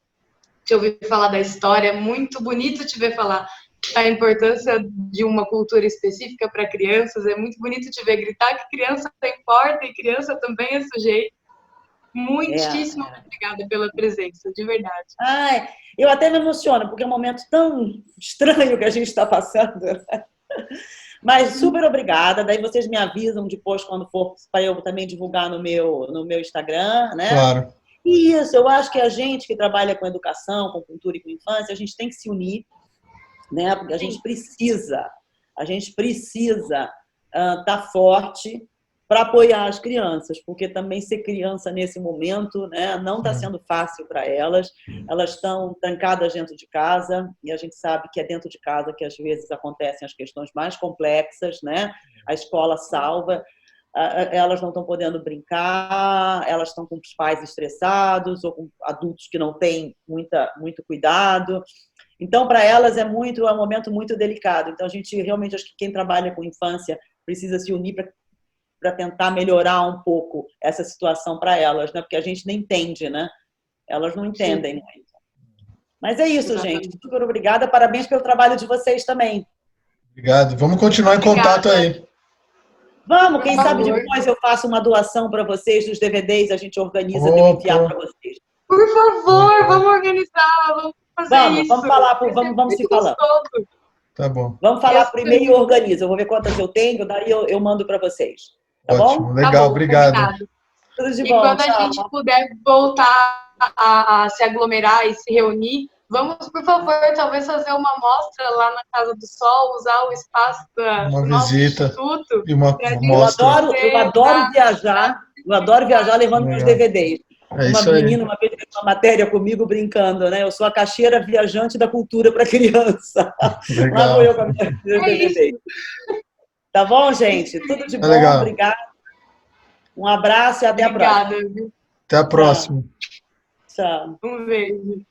te ouvir falar da história. É muito bonito te ver falar da importância de uma cultura específica para crianças. É muito bonito te ver gritar que criança importa e criança também é sujeito. Muitíssimo obrigada pela presença, de verdade. Eu até me emociono, porque é um momento tão estranho que a gente está passando. Mas super obrigada. Daí vocês me avisam depois, quando for, para eu também divulgar no meu Instagram, né? Claro. E isso, eu acho que a gente que trabalha com educação, com cultura e com infância, a gente tem que se unir, né? Porque a gente precisa estar forte para apoiar as crianças, porque também ser criança nesse momento, né, não está sendo fácil para elas. Elas estão trancadas dentro de casa e a gente sabe que é dentro de casa que às vezes acontecem as questões mais complexas, né? A escola salva, elas não estão podendo brincar, elas estão com os pais estressados ou com adultos que não têm muito cuidado. Então, para elas é um momento muito delicado. Então, a gente realmente, acho que quem trabalha com infância precisa se unir para tentar melhorar um pouco essa situação para elas, né? Porque a gente não entende, né? Elas não entendem muito. Mas é isso, gente. Super obrigada. Parabéns pelo trabalho de vocês também. Obrigado. Vamos continuar em contato aí. Vamos, quem sabe depois eu faço uma doação para vocês dos DVDs, a gente organiza de enviar para vocês. Por favor, vamos organizar, vamos fazer isso. Vamos falar, vamos se falando. Tá bom. Vamos falar primeiro e organiza. Eu vou ver quantas eu tenho, daí eu mando para vocês. Tá Ótimo, bom? legal, tá bom, obrigado. Combinado. Tudo de e bom, quando tchau. A gente puder voltar a se aglomerar e se reunir, vamos, por favor, talvez fazer uma mostra lá na Casa do Sol, usar o espaço do nosso instituto. E uma mostra. Eu adoro viajar. Eu adoro viajar levando meus DVDs. Uma menina uma vez fez uma matéria comigo brincando, né? Eu sou a caixeira viajante da cultura para criança. Legal. Lá vou eu com a minha DVD. Tá bom, gente? Tudo de bom, legal. Obrigada. Um abraço e até a próxima. Obrigada. Até a próxima. Tchau. Um beijo.